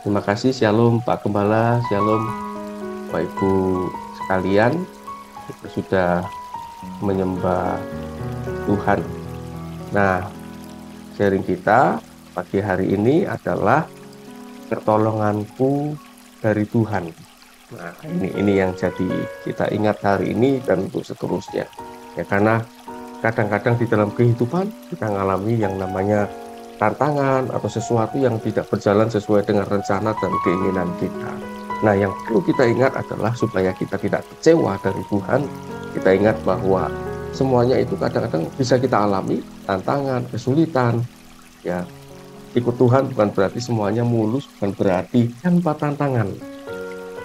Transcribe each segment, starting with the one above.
Terima kasih, Shalom Pak Gembala, Shalom Bapak Ibu sekalian. Kita sudah menyembah Tuhan. Nah, sharing kita pagi hari ini adalah pertolonganku dari Tuhan. Nah, ini yang jadi kita ingat hari ini dan untuk seterusnya. Ya, karena kadang-kadang di dalam kehidupan kita mengalami yang namanya tantangan atau sesuatu yang tidak berjalan sesuai dengan rencana dan keinginan kita. Nah, yang perlu kita ingat adalah supaya kita tidak kecewa dari Tuhan. Kita ingat bahwa semuanya itu kadang-kadang bisa kita alami, tantangan, kesulitan. Ya, ikut Tuhan bukan berarti semuanya mulus, bukan berarti tanpa tantangan.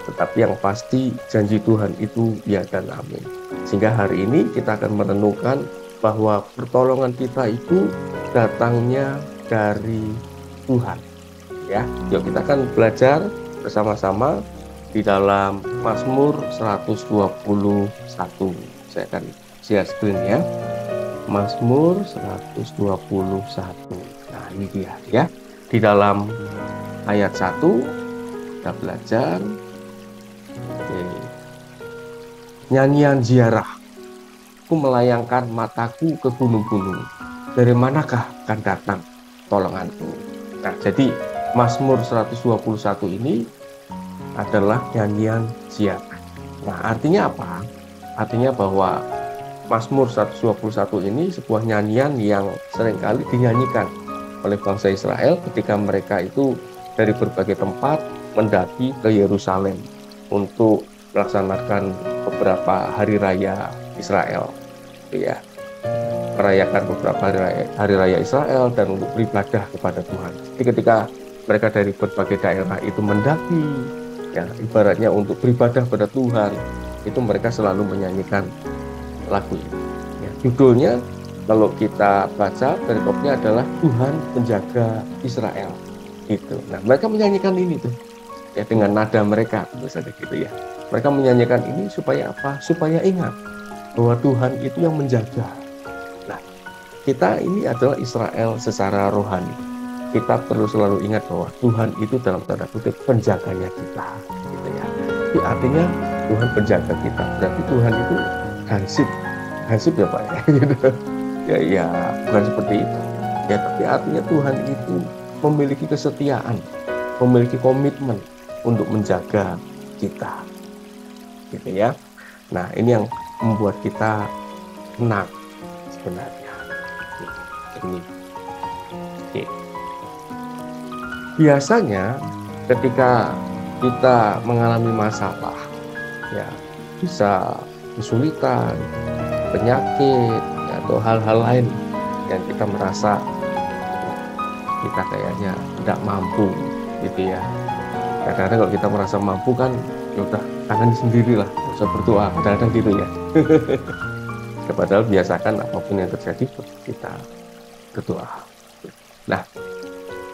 Tetapi yang pasti janji Tuhan itu ya dan amin. Sehingga hari ini kita akan merenungkan bahwa pertolongan kita itu datangnya dari Tuhan. Ya, yuk kita akan belajar bersama-sama di dalam Mazmur 121. Saya akan share screen ya. Mazmur 121. Nah, ini dia ya. Di dalam ayat 1 kita belajar nyanyian ziarah. Aku melayangkan mataku ke gunung-gunung. Dari manakah akan datang tolonganku? Nah, jadi Mazmur 121 ini adalah nyanyian ziarah. Nah, artinya apa? Artinya bahwa Mazmur 121 ini sebuah nyanyian yang seringkali dinyanyikan oleh bangsa Israel ketika mereka itu dari berbagai tempat mendaki ke Yerusalem untuk melaksanakan beberapa hari raya Israel, ya, merayakan beberapa hari raya Israel dan untuk beribadah kepada Tuhan. Jadi ketika mereka dari berbagai daerah itu mendaki, ya, ibaratnya untuk beribadah pada Tuhan, itu mereka selalu menyanyikan lagu ini. Ya, judulnya kalau kita baca perikopnya adalah Tuhan penjaga Israel. Gitu. Nah, mereka menyanyikan ini tuh, ya, dengan nada mereka, misalnya gitu ya. Mereka menyanyikan ini supaya apa? Supaya ingat bahwa Tuhan itu yang menjaga. Nah, kita ini adalah Israel secara rohani. Kita perlu selalu ingat bahwa Tuhan itu dalam tanda kutip penjaganya kita, gitu ya. Jadi artinya Tuhan penjaga kita. Berarti Tuhan itu hansip, hansip ya Pak ya. Ya, ya, bukan seperti itu. Ya, tapi artinya Tuhan itu memiliki kesetiaan, memiliki komitmen untuk menjaga kita, gitu ya. Nah, ini yang membuat kita tenang sebenarnya. Ini. Oke. Biasanya ketika kita mengalami masalah, ya, bisa kesulitan, penyakit, atau hal-hal lain yang kita merasa kita kayaknya tidak mampu, gitu ya. Kadang-kadang kalau kita merasa mampu kan, ya udah tangan sendirilah, nggak usah berdoa, kadang-kadang gitu ya. Padahal biasakan apapun yang terjadi kita berdoa. Nah,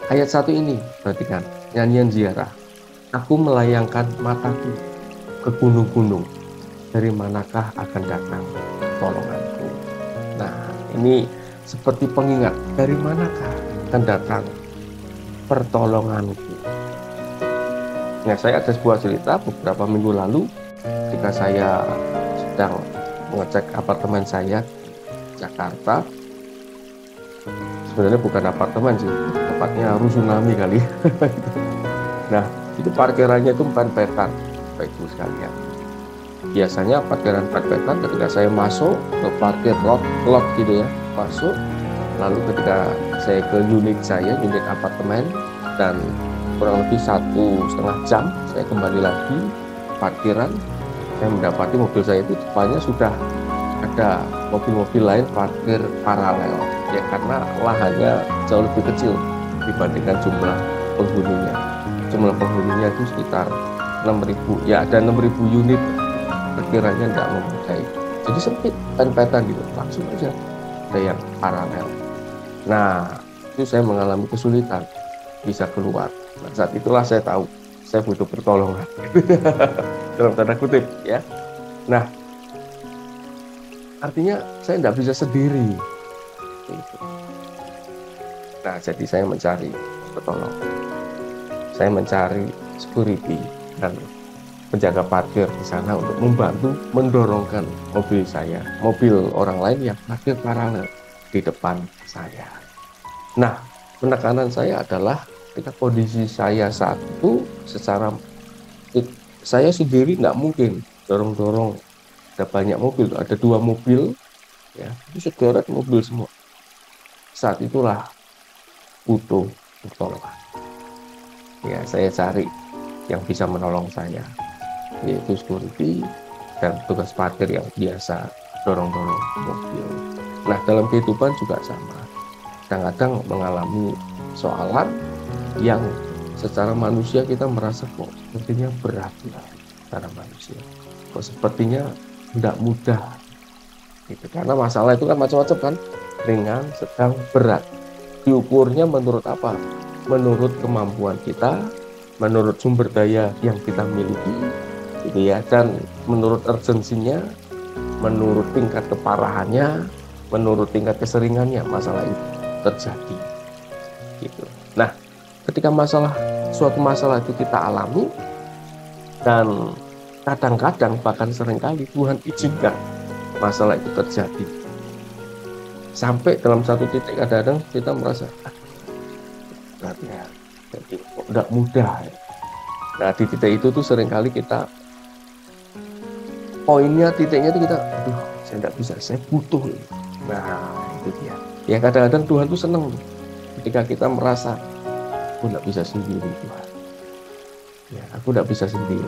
ayat 1 ini perhatikan, nyanyian ziarah. Aku melayangkan mataku ke gunung-gunung, dari manakah akan datang tolonganku. Nah, ini seperti pengingat, dari manakah akan datang pertolonganku. Nah, saya ada sebuah cerita beberapa minggu lalu ketika saya sedang mengecek apartemen saya di Jakarta. Sebenarnya bukan apartemen sih, tepatnya rusunami kali. Nah, itu parkirannya itu empat-empat, Bapak Ibu sekalian. Biasanya parkiran ketika saya masuk ke parkir lot gitu ya, masuk, lalu ketika saya ke unit apartemen, dan kurang lebih 1,5 jam saya kembali lagi parkiran, saya mendapati mobil saya itu depannya sudah ada mobil-mobil lain parkir paralel, ya, karena lahannya jauh lebih kecil dibandingkan jumlah penghuninya. Jumlah penghuninya itu sekitar 6.000, ya, ada 6.000 unit, perkiranya tidak memadai. Jadi sempit, pet-petan gitu, langsung aja ada yang paralel. Nah, itu saya mengalami kesulitan bisa keluar. Nah, saat itulah saya tahu saya butuh pertolongan. Dalam tanda kutip, ya. Nah, artinya saya tidak bisa sendiri. Nah, jadi saya mencari pertolongan. saya mencari security dan penjaga parkir di sana untuk membantu mendorongkan mobil saya, mobil orang lain yang parkir paralel di depan saya. Nah, penekanan saya adalah ketika kondisi saya saat itu saya sendiri nggak mungkin dorong-dorong, ada banyak mobil, ada 2 mobil, ya, itu sederet mobil semua. Saat itulah butuh pertolongan. Ya, saya cari yang bisa menolong saya, yaitu security dan petugas parkir yang biasa dorong-dorong mobil. Nah, dalam kehidupan juga sama. Kadang-kadang mengalami soalan yang secara manusia kita merasa kok sepertinya berat secara manusia. Kok sepertinya tidak mudah. Gitu. Karena masalah itu kan macam-macam kan, ringan, sedang, berat. Diukurnya menurut apa? Menurut kemampuan kita, menurut sumber daya yang kita miliki, gitu ya, dan menurut urgensinya, menurut tingkat keparahannya, menurut tingkat keseringannya masalah itu terjadi. Gitu. Nah, ketika suatu masalah itu kita alami, dan kadang-kadang bahkan seringkali Tuhan izinkan masalah itu terjadi. Sampai dalam satu titik kadang-kadang kita merasa jadi kok tidak mudah. Nah, di titik itu tuh seringkali kita titiknya itu kita, saya tidak bisa, saya butuh. Nah, itu dia. Ya, kadang-kadang Tuhan tuh senang ketika kita merasa aku tidak bisa sendiri, Tuhan. Ya, aku tidak bisa sendiri.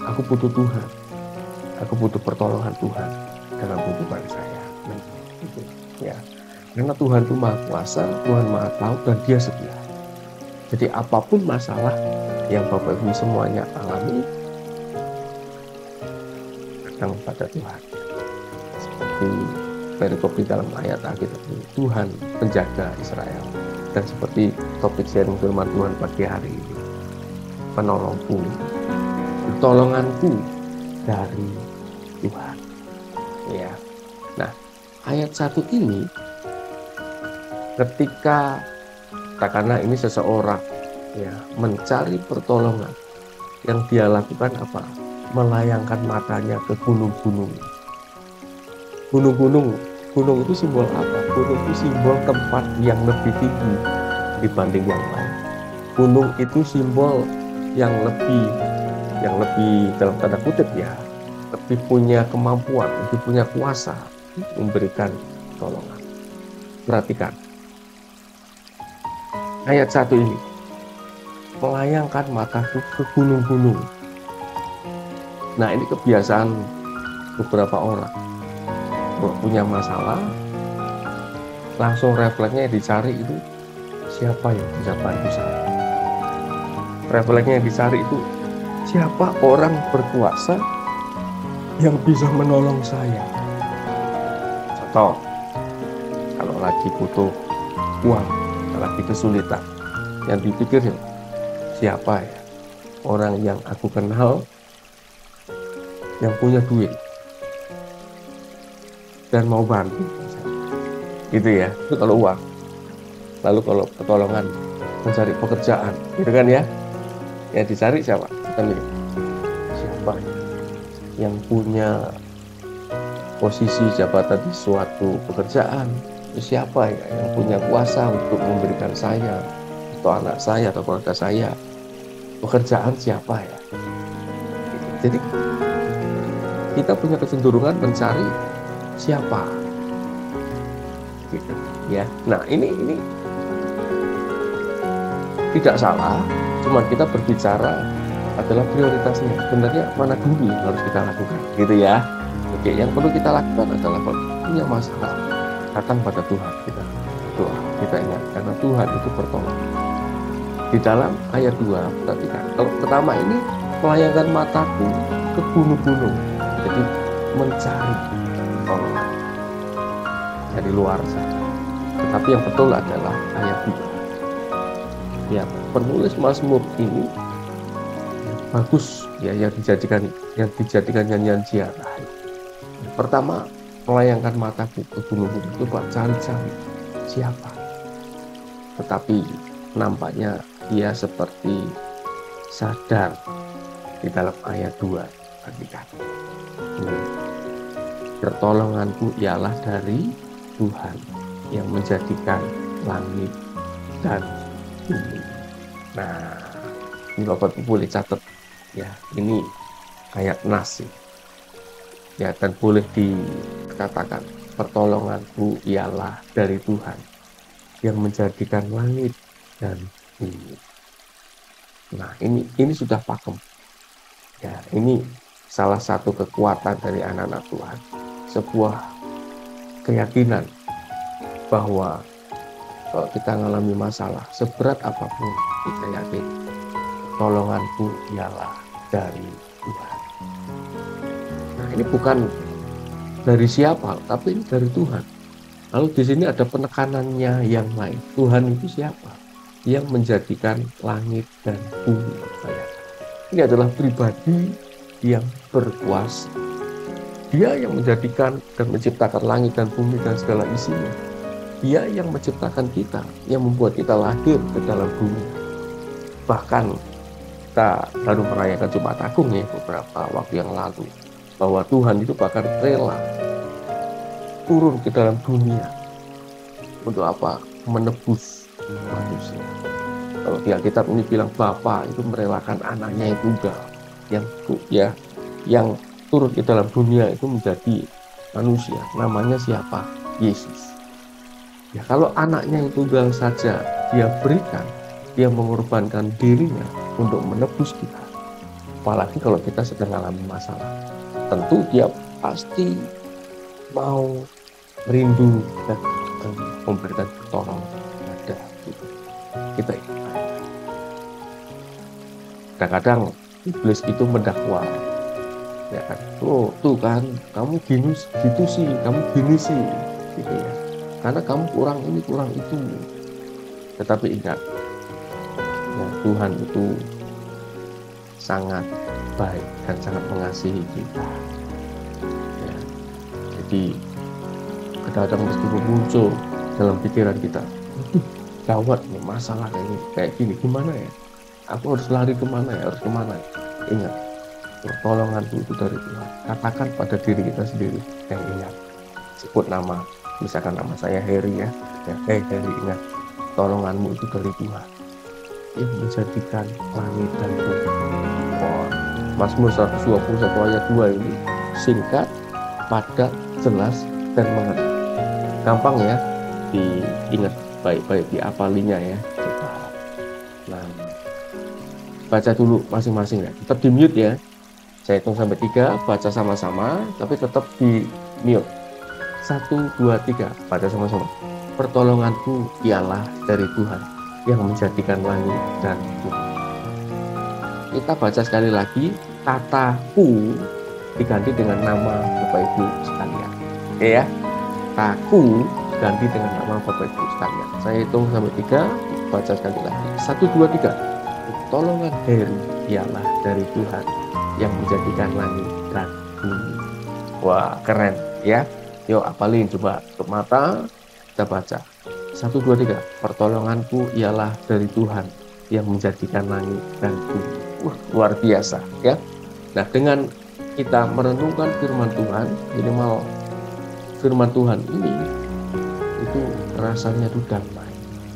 Aku butuh Tuhan. Aku butuh pertolongan Tuhan dalam kehidupan saya. Nah, gitu. Ya, karena Tuhan itu Maha Kuasa, Tuhan Maha Tahu, dan Dia setia. Jadi apapun masalah yang Bapak Ibu semuanya alami, datang pada Tuhan. Seperti perikop di dalam ayat akhir ini, Tuhan penjaga Israel. Dan seperti topik sharing firman Tuhan pagi hari ini, penolongku, pertolonganku dari Tuhan. Ya. Nah, ayat 1 ini ketika karena ini seseorang ya mencari pertolongan, yang dia lakukan apa? Melayangkan matanya ke gunung-gunung. Gunung itu simbol apa? Gunung itu simbol tempat yang lebih tinggi dibanding yang lain. Gunung itu simbol yang lebih dalam tanda kutip ya, lebih punya kemampuan, lebih punya kuasa memberikan pertolongan. Perhatikan ayat 1 ini, melayangkan mataku ke gunung-gunung. Nah, ini kebiasaan beberapa orang. Kalau punya masalah, langsung refleksnya dicari itu, siapa yang bisa bantu saya. Refleksnya yang dicari itu, siapa orang berkuasa yang bisa menolong saya. Contoh, kalau lagi butuh uang, lagi kesulitan, yang dipikir siapa ya orang yang aku kenal yang punya duit dan mau bantu, gitu ya. Itu kalau uang. Lalu kalau pertolongan, mencari pekerjaan, gitu kan ya, yang dicari siapa? Siapa yang punya posisi jabatan di suatu pekerjaan, siapa ya yang punya kuasa untuk memberikan saya atau anak saya atau keluarga saya pekerjaan, siapa ya. Jadi kita punya kecenderungan mencari siapa, gitu ya. Nah, ini tidak salah, cuma kita berbicara adalah prioritasnya. Sebenarnya mana dulu yang harus kita lakukan, gitu ya. Oke, yang perlu kita lakukan adalah kalau punya masalah, datang pada Tuhan, kita doa, kita ingat karena Tuhan itu pertolongan. Di dalam ayat 2, perhatikan, kalau pertama ini melayangkan mataku ke gunung-gunung, jadi mencari pertolongan dari luar sana. Tetapi yang betul adalah ayat 2. Ya, penulis Mazmur ini bagus ya, yang dijadikan nyanyian ziarah. Pertama, melayangkan mataku ke gunung-gunung, coba cari-cari siapa. Tetapi nampaknya dia seperti sadar di dalam ayat 2 perhatikan. Pertolonganku ialah dari Tuhan yang menjadikan langit dan bumi. Nah, ini Bapak boleh catat ya, ini ayat nas ya, dan boleh dikatakan pertolonganku ialah dari Tuhan yang menjadikan langit dan bumi. Nah, ini sudah pakem ya, ini salah satu kekuatan dari anak-anak Tuhan, sebuah keyakinan bahwa kalau kita mengalami masalah seberat apapun, kita yakin pertolonganku ialah dari Tuhan. Nah, ini bukan dari siapa, tapi ini dari Tuhan. Lalu di sini ada penekanannya yang lain. Tuhan itu siapa? Yang menjadikan langit dan bumi. Ini adalah pribadi yang berkuasa. Dia yang menjadikan dan menciptakan langit dan bumi dan segala isinya. Dia yang menciptakan kita, yang membuat kita lahir ke dalam bumi. Bahkan kita baru merayakan Jumat Agung ya beberapa waktu yang lalu, bahwa Tuhan itu bahkan rela turun ke dalam dunia untuk apa? Menebus manusia. Kalau di Alkitab ini bilang Bapa itu merelakan anaknya yang tunggal, yang turun ke dalam dunia itu menjadi manusia. Namanya siapa? Yesus. Ya, kalau anaknya yang tunggal saja dia berikan, dia mengorbankan dirinya untuk menebus kita. Apalagi kalau kita sedang mengalami masalah, tentu dia pasti mau rindu dan memberikan pertolongan kepada kita. Kadang-kadang iblis itu mendakwa, ya kan? Oh, tuh kan, kamu gini gitu sih, kamu gini sih, gitu ya. Karena kamu kurang ini, kurang itu. Tetapi ingat, ya, Tuhan itu sangat baik dan sangat mengasihi kita. Ya, jadi kadang-kadang meskipun muncul dalam pikiran kita, gawat nih masalah kayak gini, gimana ya? Aku harus lari kemana ya? Harus kemana? Ingat, pertolonganku itu dari Tuhan. Katakan pada diri kita sendiri yang ingat. Sebut nama, misalkan nama saya Heri ya. Heri, ingat, pertolonganmu itu dari Tuhan yang menjadikan langit dan bumi. Mazmur 121 ayat 2 ini singkat, padat, jelas, dan mengenal. Gampang ya diingat, baik-baik diapalinya ya. Nah, baca dulu masing-masing ya. Tetap di mute ya. Saya hitung sampai 3, baca sama-sama, tapi tetap di mute. 1, 2, 3, baca sama-sama. Pertolonganku ialah dari Tuhan yang menjadikan langit dan bumi. Kita baca sekali lagi, kataku diganti dengan nama Bapak Ibu sekalian. Oke ya, kataku ganti dengan nama Bapak Ibu sekalian. Saya hitung sampai 3, baca sekali lagi. 1, 2, 3. Pertolongan Heri ialah dari Tuhan yang menjadikan langit dan bumi. Wah, keren ya. Yuk apalin coba, tutup mata, kita baca. 1, 2, 3. Pertolonganku ialah dari Tuhan yang menjadikan langit dan bumi. Wah, luar biasa ya. Nah, dengan kita merenungkan firman Tuhan, minimal firman Tuhan ini itu rasanya itu damai,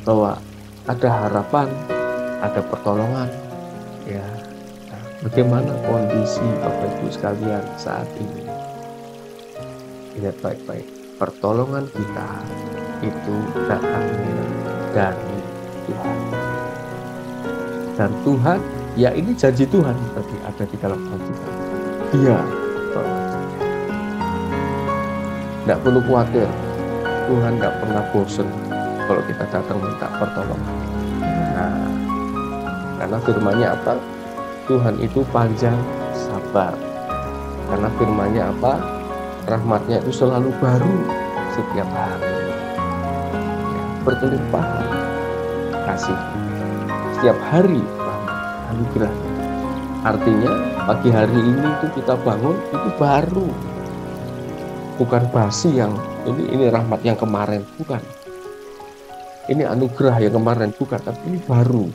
bahwa ada harapan, ada pertolongan ya. Nah, bagaimana kondisi Bapak Ibu sekalian saat ini? Ingat baik-baik, pertolongan kita itu datangnya dari Tuhan. Dan Tuhan, ya ini janji Tuhan tadi ada di dalam Alkitab. Dia tolong. Tidak perlu khawatir, Tuhan tidak pernah bosan kalau kita datang minta pertolongan. Nah, karena firman-Nya apa? Tuhan itu panjang sabar. Karena firman-Nya apa? Rahmat-Nya itu selalu baru setiap hari. Ya, berkelimpahan kasih setiap hari, anugerah. Artinya pagi hari ini itu kita bangun itu baru, bukan basi yang ini rahmat yang kemarin, bukan. ini anugerah yang kemarin, bukan, tapi ini baru.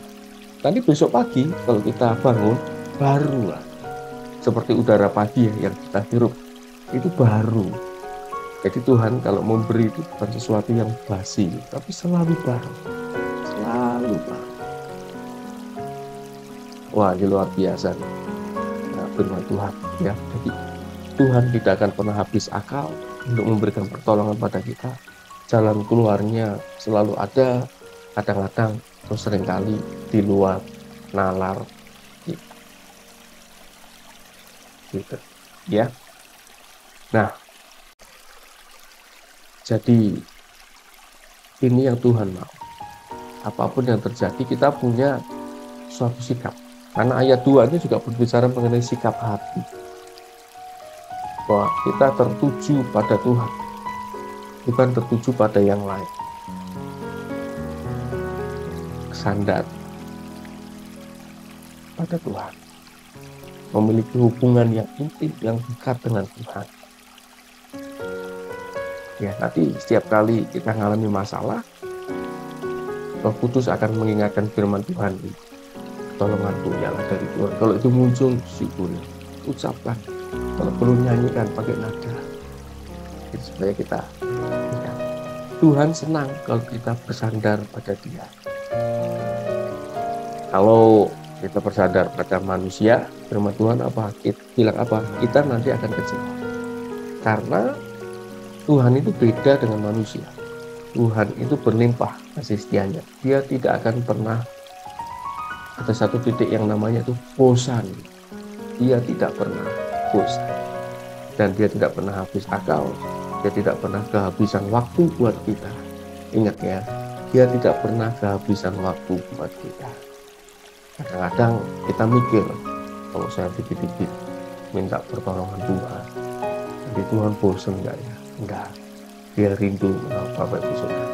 Nanti besok pagi kalau kita bangun, baru lah. Seperti udara pagi yang kita hirup, itu baru. Jadi Tuhan kalau memberi itu bukan sesuatu yang basi, tapi selalu baru. Selalu baru. Wah, ini luar biasa. Nah, firman Tuhan ya. Jadi Tuhan tidak akan pernah habis akal untuk memberikan pertolongan pada kita. Jalan keluarnya selalu ada, kadang-kadang atau seringkali di luar nalar kita. Gitu. Ya. Nah, jadi ini yang Tuhan mau. Apapun yang terjadi, kita punya suatu sikap. Karena ayat 2 ini juga berbicara mengenai sikap hati. Bahwa kita tertuju pada Tuhan, bukan tertuju pada yang lain. Sandar pada Tuhan. Memiliki hubungan yang intim, yang dekat dengan Tuhan. Ya, nanti setiap kali kita mengalami masalah, Roh Kudus akan mengingatkan firman Tuhan ini. Pertolonganku ialah dari Tuhan. Kalau itu muncul, syukuri, ucapkan. Kalau perlu nyanyikan pakai nada. Jadi supaya kita ya, Tuhan senang kalau kita bersandar pada Dia. Kalau kita bersandar pada manusia, firman Tuhan apa? Kita bilang apa? Kita nanti akan kecewa. Karena Tuhan itu beda dengan manusia. Tuhan itu berlimpah kasih setianya. Dia tidak akan pernah ada satu titik yang namanya itu bosan. Dia tidak pernah bosan. Dan dia tidak pernah habis akal. Dia tidak pernah kehabisan waktu buat kita. Ingat ya, dia tidak pernah kehabisan waktu buat kita. Kadang-kadang kita mikir, kalau saya dikit-dikit minta pertolongan Tuhan, jadi Tuhan bosan enggak ya? Enggak. Dia rindu menolong Bapak Ibu Saudara.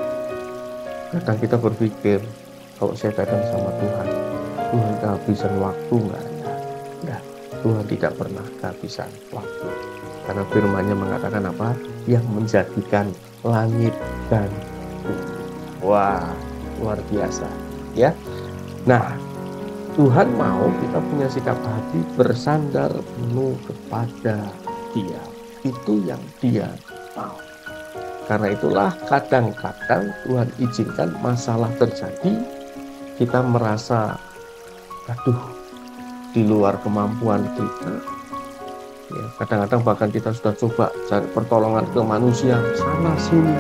Kadang kita berpikir, kalau saya datang sama Tuhan kehabisan waktu enggak ya? Enggak. Tuhan tidak pernah kehabisan waktu. Karena firman-Nya mengatakan apa? Yang menjadikan langit dan bumi. Wah, luar biasa. Ya. Nah, Tuhan mau kita punya sikap hati bersandar penuh kepada Dia. Itu yang Dia mau. Karena itulah kadang-kadang Tuhan izinkan masalah terjadi, kita merasa, aduh, di luar kemampuan kita. Ya, kadang-kadang bahkan kita sudah coba cari pertolongan ke manusia sana sini.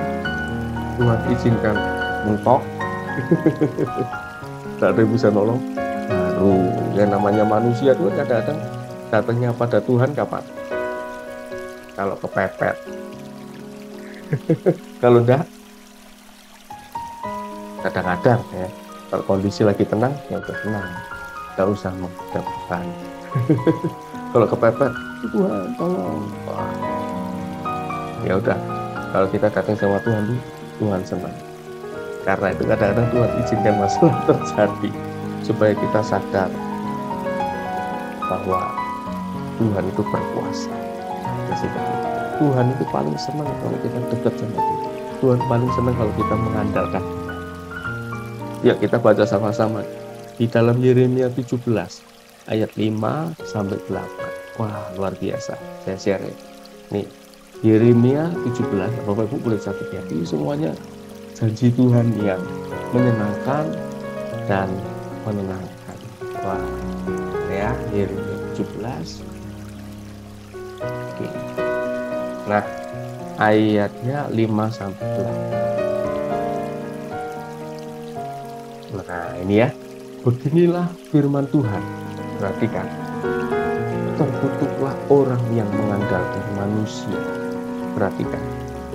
Tuhan izinkan mentok, tak ada yang bisa nolong. Baru yang namanya manusia itu kadang-kadang datangnya pada Tuhan kapan? Kalau kepepet. Kalau enggak, kadang-kadang ya, kalau kondisi lagi tenang, ya udah tenang, nggak usah menghadapkan. Kalau kepepet, Tuhan tolong. Wah. Ya udah, kalau kita datang sama Tuhan, Tuhan senang. Karena itu kadang-kadang Tuhan izinkan masalah terjadi supaya kita sadar bahwa Tuhan itu berkuasa. Tuhan itu paling senang kalau kita dekat sama Dia. Tuhan paling senang kalau kita mengandalkan. Ya, kita baca sama-sama di dalam Yeremia 17 ayat 5 sampai 8. Wah, luar biasa. Saya share ya. Nih, Yeremia 17, Bapak Ibu boleh catat ya. Ini semuanya janji Tuhan yang menyenangkan dan menenangkan. Wah, ya, Yeremia 17. Oke. Nah, ayatnya 5 sampai 8. Nah, ini ya. Beginilah firman Tuhan. Perhatikan. Terkutuklah orang yang mengandalkan manusia. Perhatikan.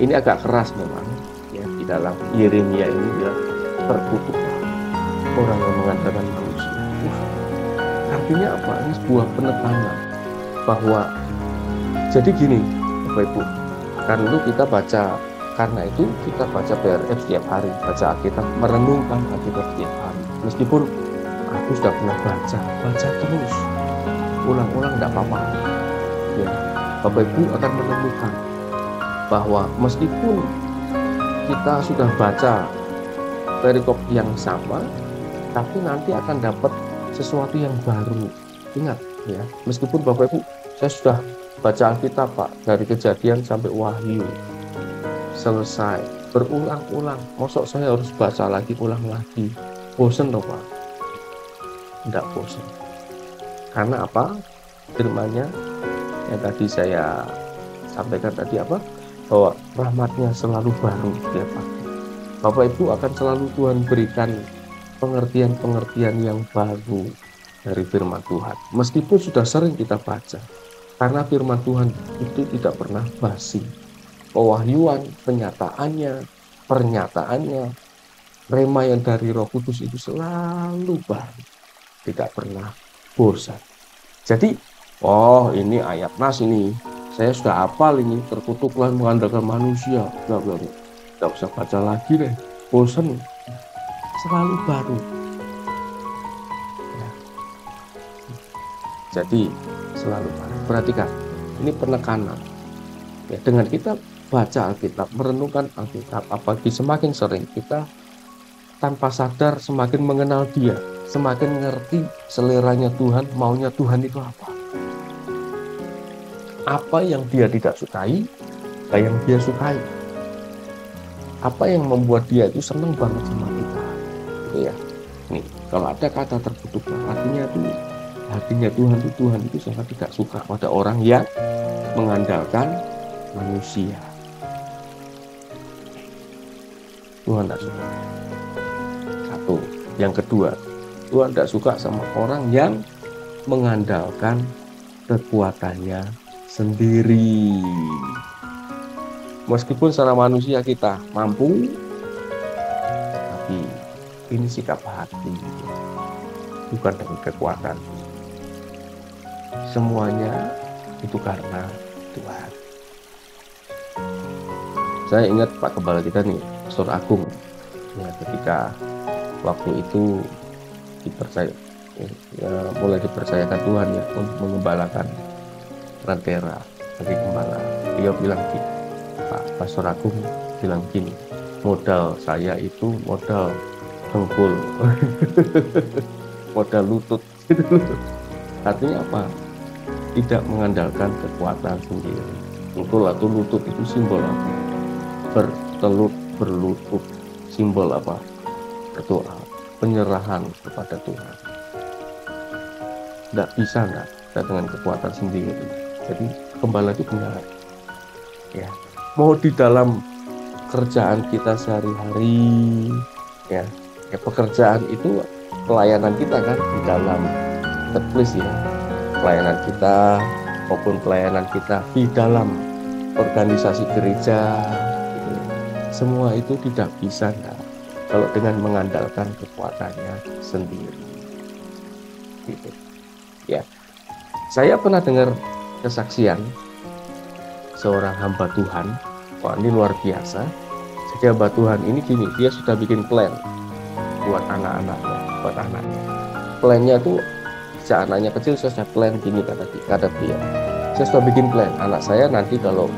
Ini agak keras memang ya, di dalam Yeremia ini bilang terkutuklah orang yang mengandalkan manusia. Artinya apa? Ini sebuah penekanan bahwa jadi gini, Bapak Ibu, karena itu kita baca PRF setiap hari, baca Alkitab, merenungkan Alkitab setiap hari. Meskipun aku sudah pernah baca terus, ulang-ulang tidak apa-apa. Ya, Bapak Ibu akan menemukan bahwa meskipun kita sudah baca perikop yang sama, tapi nanti akan dapat sesuatu yang baru. Ingat ya, meskipun Bapak Ibu, saya sudah baca Alkitab Pak, dari Kejadian sampai Wahyu, selesai, berulang-ulang. Mosok saya harus baca lagi, ulang lagi. Bosen loh Pak? Tidak bosen. Karena apa? Firman-Nya yang tadi saya sampaikan tadi apa? Bahwa rahmat-Nya selalu baru setiap pagi. Bapak Ibu akan selalu Tuhan berikan pengertian-pengertian yang baru dari firman Tuhan. Meskipun sudah sering kita baca, karena firman Tuhan itu tidak pernah basi. Pewahyuan, pernyataannya, rema yang dari Roh Kudus itu selalu baru, tidak pernah bosan. Jadi, oh ini ayat nas ini, saya sudah hafal ini, terkutuklah mengandalkan manusia. Tidak usah baca lagi deh, bosan. Selalu baru ya. Jadi selalu baru. Perhatikan, ini penekanan ya, dengan kita baca Alkitab, merenungkan Alkitab, apalagi semakin sering kita tanpa sadar semakin mengenal Dia, semakin ngerti seleranya Tuhan, maunya Tuhan itu apa yang Dia tidak sukai, apa yang Dia sukai, apa yang membuat Dia itu senang banget sama kita. Ya, nih kalau ada kata terkutuk, artinya Tuhan itu sangat tidak suka pada orang yang mengandalkan manusia. Tuhan tidak suka. Satu. Yang kedua, Tuhan tidak suka sama orang yang mengandalkan kekuatannya sendiri. Meskipun secara manusia kita mampu, tapi ini sikap hati, bukan dengan kekuatan. Semuanya itu karena Tuhan. Saya ingat Pak Kepala kita nih, Pastor Agung, ya, ketika waktu itu mulai dipercayakan Tuhan ya untuk mengembalakan Rantera bagi gembala. Dia bilang gini, Pak Pastor Agung bilang gini, modal saya itu modal dengkul, modal lutut. Artinya apa? Tidak mengandalkan kekuatan sendiri. Dengkul atau lutut itu simbol apa? Berlutut, simbol apa? Berdoa, penyerahan kepada Tuhan. Tidak bisa dengan kekuatan sendiri. Jadi gembala itu benar. Ya, mau di dalam kerjaan kita sehari-hari, ya pekerjaan itu pelayanan kita kan di dalam tertulis ya, pelayanan kita maupun pelayanan kita di dalam organisasi gereja gitu. Semua itu tidak bisa kalau dengan mengandalkan kekuatannya sendiri gitu. Ya, saya pernah dengar kesaksian seorang hamba Tuhan. Wah, ini luar biasa. Jadi hamba Tuhan ini gini, dia sudah bikin plan buat anaknya. Plannya tuh sejak anaknya kecil saya sudah plan gini kata dia. Saya sudah bikin plan, anak saya nanti kalau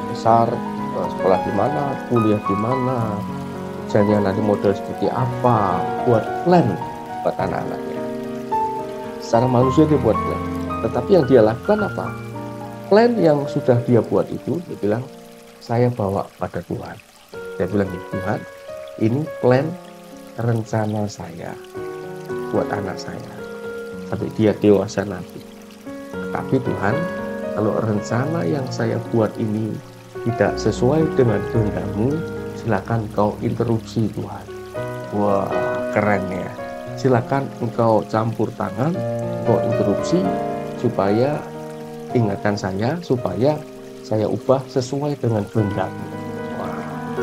besar sekolah di mana, kuliah di mana, kerjanya nanti model seperti apa, buat plan buat anak-anaknya. Secara manusia dia buat plan, tetapi yang dia lakukan apa? Plan yang sudah dia buat itu, dia bilang, saya bawa pada Tuhan. Dia bilang, Tuhan, ini plan rencana saya buat anak saya sampai dia dewasa nanti. Tapi Tuhan, kalau rencana yang saya buat ini tidak sesuai dengan kehendak-Mu, silakan Engkau interupsi Tuhan. Wah, keren ya. Silakan Engkau campur tangan, Engkau interupsi supaya ingatkan saya, supaya saya ubah sesuai dengan kehendak-Mu. Wah,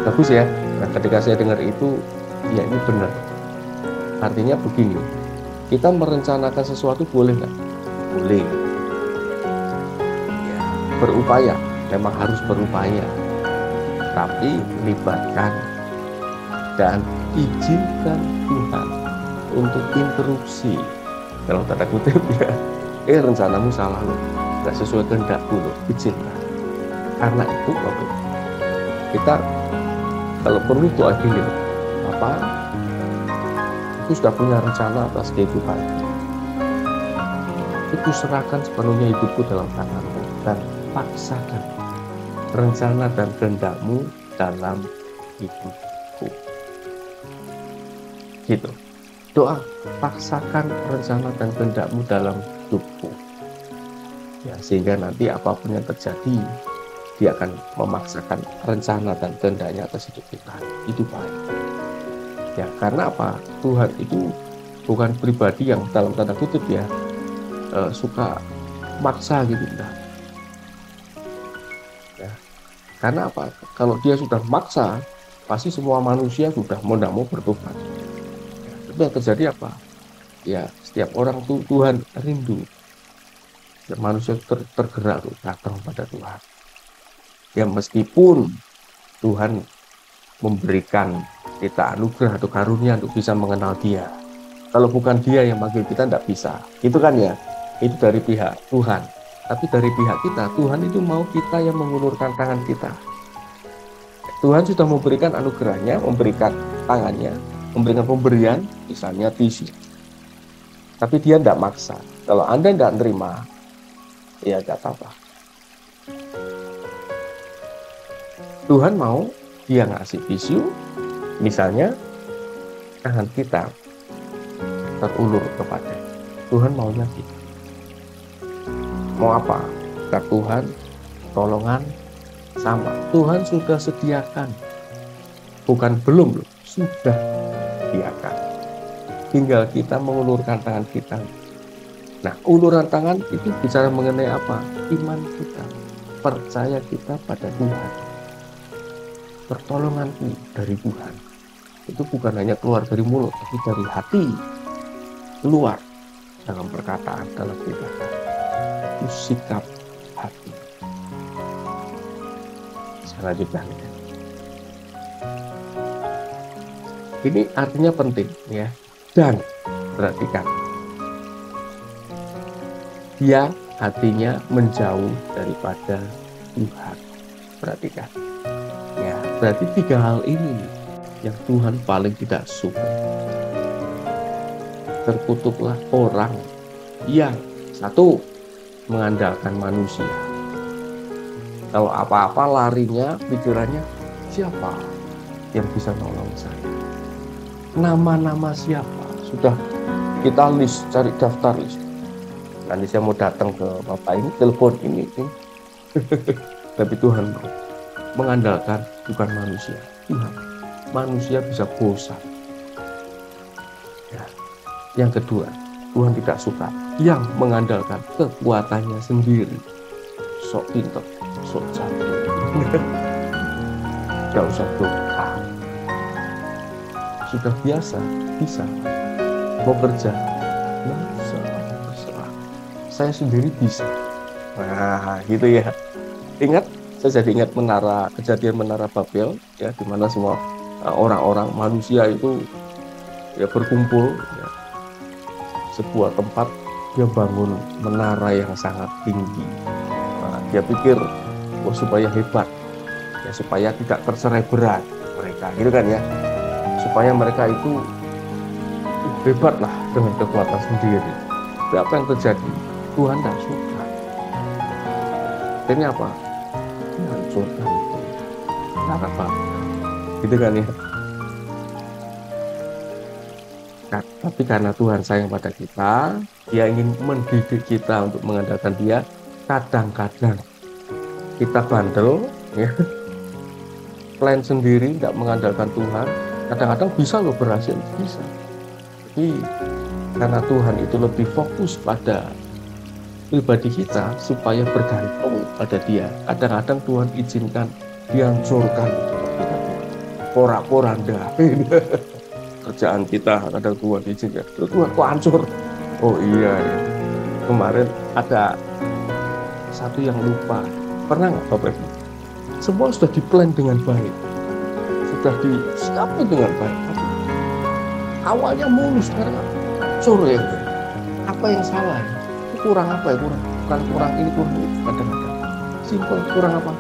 bagus ya. Nah, ketika saya dengar itu, ya ini benar. Artinya begini, kita merencanakan sesuatu boleh nggak? Boleh. Ya, berupaya, memang harus berupaya. Tapi libatkan dan izinkan Tuhan untuk interupsi. Kalau tanda kutip ya, rencanamu salah loh, nggak sesuai kehendak-Ku loh, izinkan. Karena itu Bapak, kita kalau perlu doa gini, Bapak, Aku sudah punya rencana atas kehidupan. Itu serahkan sepenuhnya hidupku dalam tanganmu dan paksakan rencana dan kehendak-Mu dalam hidupku. Gitu. Doa, paksakan rencana dan kehendak-Mu dalam hidupku. Ya, sehingga nanti apapun yang terjadi, Dia akan memaksakan rencana dan kehendak-Nya atas hidup kita. Itu baik. Ya, karena apa? Tuhan itu bukan pribadi yang dalam tanda kutip ya suka maksa gitu. Nah, ya. Karena apa? Kalau Dia sudah maksa, pasti semua manusia sudah mau tidak mau bertobat. Ya, tapi yang terjadi apa? Ya, setiap orang tuh Tuhan rindu. Ya, manusia tergerak tuh datang pada Tuhan. Ya, meskipun Tuhan memberikan kita anugerah atau karunia untuk bisa mengenal Dia. Kalau bukan Dia yang manggil kita, tidak bisa. Itu kan ya, itu dari pihak Tuhan. Tapi dari pihak kita, Tuhan itu mau kita yang mengulurkan tangan kita. Tuhan sudah memberikan anugerahnya, memberikan tangannya, memberikan pemberian, misalnya tisu. Tapi Dia tidak maksa. Kalau Anda tidak terima, ya tidak apa-apa. Tuhan mau Dia ngasih tisu, misalnya tangan kita terulur kepada Tuhan, maunya kita. Mau apa? Kata Tuhan, tolongan sama. Tuhan sudah sediakan. Bukan belum, sudah sediakan. Tinggal kita mengulurkan tangan kita. Nah, uluran tangan itu bicara mengenai apa? Iman kita, percaya kita pada Tuhan. Pertolonganku dari Tuhan. Itu bukan hanya keluar dari mulut, tapi dari hati. Keluar dalam perkataan, dalam tindakan. Itu sikap hati. Saya lanjutkan. Ini artinya penting ya. Dan perhatikan, Dia hatinya menjauh daripada Tuhan. Perhatikan. Ya, berarti 3 hal ini yang Tuhan paling tidak suka. Terkutuklah orang yang satu, mengandalkan manusia. Kalau apa-apa larinya, pikirannya, siapa yang bisa nolong saya? Nama-nama siapa? Sudah kita list, cari daftar list. Nanti saya mau datang ke Bapak ini, telepon ini. Tapi Tuhan mau mengandalkan bukan manusia, Tuhan. Manusia bisa bosan. Ya. Yang kedua, Tuhan tidak suka yang mengandalkan kekuatannya sendiri. Sok pintar, sok jago. Tidak usah doa. Sudah biasa, bisa. Mau kerja, terserah. Saya sendiri bisa. Nah, gitu ya. Ingat, saya jadi ingat kejadian menara Babel, ya, di mana semua orang-orang manusia itu ya berkumpul. Ya. Sebuah tempat dia bangun menara yang sangat tinggi. Nah, dia pikir, supaya hebat, ya, supaya tidak tercerai berat mereka, gitu kan ya, supaya mereka itu hebat lah dengan kekuatan sendiri. Tapi apa yang terjadi? Tuhan tidak suka. Ini apa? Hancurkan itu. Menara Babel, gitu kan ya. Tapi karena Tuhan sayang pada kita, Dia ingin mendidik kita untuk mengandalkan Dia. Kadang-kadang kita bandel, ya, plan sendiri, tidak mengandalkan Tuhan. Kadang-kadang bisa loh berhasil, bisa. Tapi karena Tuhan itu lebih fokus pada pribadi kita supaya bergantung pada Dia. Kadang-kadang Tuhan izinkan dihancurkan porak-poranda. Kerjaan kita kadang Tuhan izinkan. Terus Tuhan kok hancur? Oh iya ya. Kemarin ada satu yang lupa. Pernah nggak Bapak Ibu? Semua sudah diplan dengan baik, sudah disiapkan dengan baik. Awalnya mulus, sekarang hancur ya. Apa yang salah? Kurang apa ya? Kurang ini, kurang itu. Kadang-kadang simpel, kurang apa?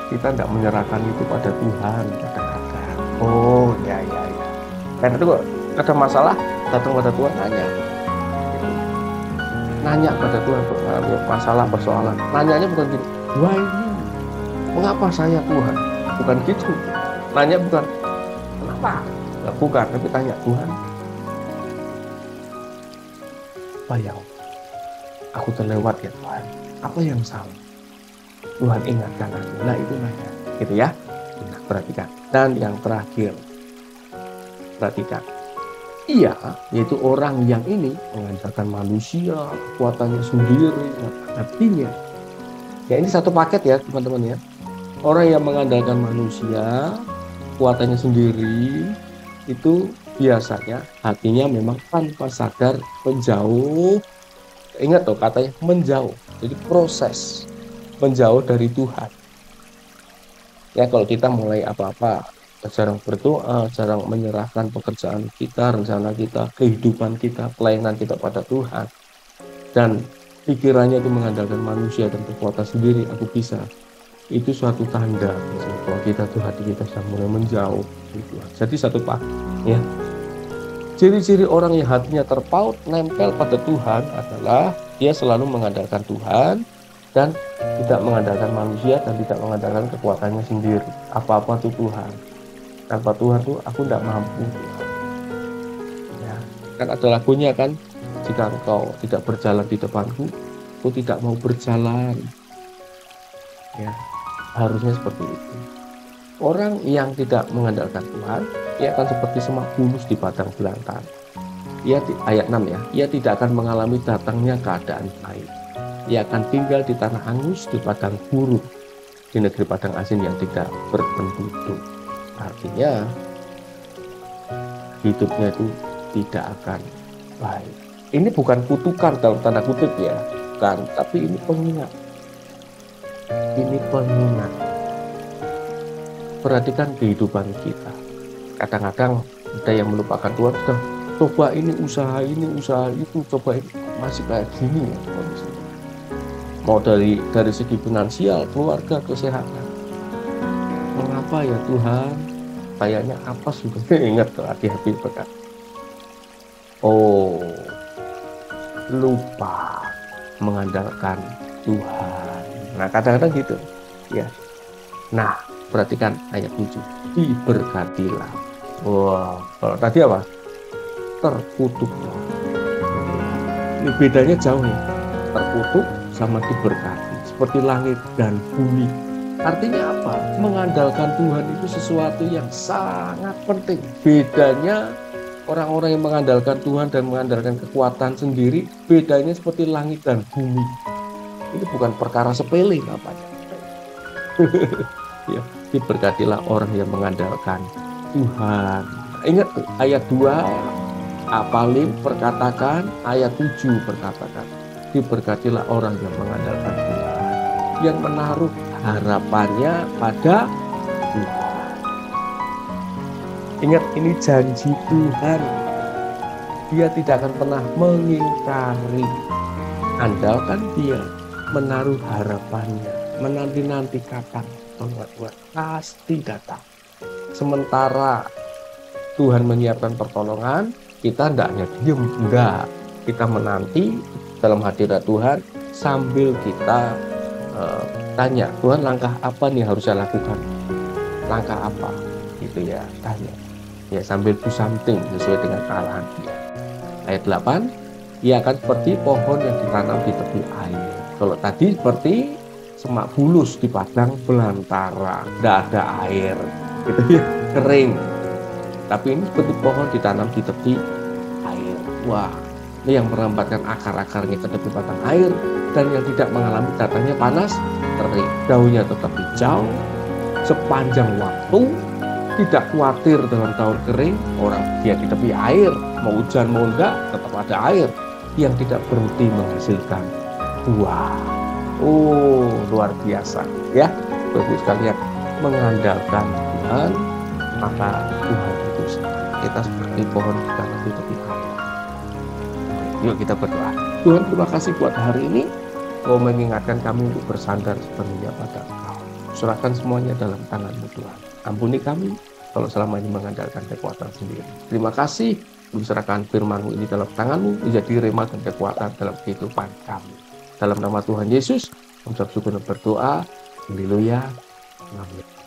Kita tidak menyerahkan itu pada Tuhan kadang-kadang. Oh ya. Karena itu Ada masalah, datang pada Tuhan, nanya. Nanya pada Tuhan, masalah, persoalan. Nanyanya bukan gini, why me? Mengapa saya Tuhan? Bukan gitu. Nanya bukan, kenapa? Nggak, bukan, tapi tanya, Tuhan, apa yang aku terlewat ya Tuhan? Apa yang salah? Tuhan ingatkan aku. Nah itu nanya, gitu ya. Nah, perhatikan. Dan yang terakhir, perhatikan. Ia, yaitu orang yang ini mengandalkan manusia, kekuatannya sendiri, hatinya. Ya ini satu paket ya teman-teman ya. Orang yang mengandalkan manusia, kekuatannya sendiri, itu biasanya hatinya memang tanpa sadar menjauh. Ingat tuh katanya menjauh. Jadi proses menjauh dari Tuhan. Ya kalau kita mulai apa-apa, jarang berdoa, jarang menyerahkan pekerjaan kita, rencana kita, kehidupan kita, pelayanan kita pada Tuhan, dan pikirannya itu mengandalkan manusia dan kekuatan sendiri, aku bisa. Itu suatu tanda bahwa kita tuh hati kita sudah mulai menjauh dari Tuhan. Jadi satu pak, ya. Ciri-ciri orang yang hatinya terpaut, nempel pada Tuhan adalah dia selalu mengandalkan Tuhan dan tidak mengandalkan manusia dan tidak mengandalkan kekuatannya sendiri. Apa-apa tuh Tuhan. Tanpa Tuhan tuh aku tidak mampu. Ya, kan ada lagunya kan, jika engkau tidak berjalan di depanku, aku tidak mau berjalan. Ya, harusnya seperti itu. Orang yang tidak mengandalkan Tuhan, ia akan seperti semak bulus di padang belantara. Ayat 6 ya, ia tidak akan mengalami datangnya keadaan baik. Ia akan tinggal di tanah angus, di padang gurun, di negeri padang asin yang tidak berpenduduk. Artinya hidupnya itu tidak akan baik. Ini bukan kutukan dalam tanda kutip ya, bukan, tapi ini pengingat. Ini pengingat. Perhatikan kehidupan kita. Kadang-kadang ada yang melupakan Tuhan, sudah coba ini usaha itu, coba ini masih kayak gini ya kondisinya. Mau dari segi finansial, keluarga, kesehatan. Mengapa ya Tuhan? Kayaknya apa sudah ingat tuh hati-hati berkat. Oh, lupa mengandalkan Tuhan. Nah kadang-kadang gitu ya. Nah perhatikan ayat 7, diberkatilah. Wah, kalau tadi apa? Terkutuk. Ini bedanya jauh ya. Terkutuk sama diberkati, seperti langit dan bumi. Artinya apa? Mengandalkan Tuhan itu sesuatu yang sangat penting. Bedanya orang-orang yang mengandalkan Tuhan dan mengandalkan kekuatan sendiri, bedanya seperti langit dan bumi. Ini bukan perkara sepele namanya. Ya, diberkatilah orang yang mengandalkan Tuhan. Ingat ayat 2, apalin perkatakan, ayat 7 perkatakan. Diberkatilah orang yang mengandalkan Tuhan, yang menaruh harapannya pada Tuhan. Ingat, ini janji Tuhan. Dia tidak akan pernah mengingkari. Andalkan dia, menaruh harapannya, menanti-nanti kapan Tuhan pasti datang. Sementara Tuhan menyiapkan pertolongan, kita hendaknya diam, enggak. Kita menanti dalam hadirat Tuhan sambil kita tanya, Tuhan langkah apa nih harus saya lakukan? Langkah apa? Gitu ya, tanya. Ya sambil do something sesuai dengan arahan dia. Ayat 8, ia akan seperti pohon yang ditanam di tepi air. Kalau tadi seperti semak bulus di padang belantara, tidak ada air, gitu ya, kering. Tapi ini seperti pohon ditanam di tepi air. Wah, ini yang merambahkan akar-akarnya ke tepi batang air dan yang tidak mengalami datangnya panas terik. Daunnya tetap hijau sepanjang waktu, tidak khawatir dalam tahun kering. Orang dia di tepi air, mau hujan mau enggak tetap ada air yang tidak berhenti menghasilkan buah. Oh, luar biasa ya, Bapak sekalian, mengandalkan Tuhan, maka Tuhan itu kita seperti pohon ditanam di tepi air. Yuk kita berdoa. Tuhan, terima kasih buat hari ini. Kau mengingatkan kami untuk bersandar sepenuhnya pada Engkau. Serahkan semuanya dalam tangan-Mu Tuhan. Ampuni kami kalau selama ini mengandalkan kekuatan sendiri. Terima kasih Serahkan firman-Mu ini dalam tangan-Mu, menjadi rema dan kekuatan dalam kehidupan kami. Dalam nama Tuhan Yesus, kami syukur dan berdoa. Haleluya. Amin.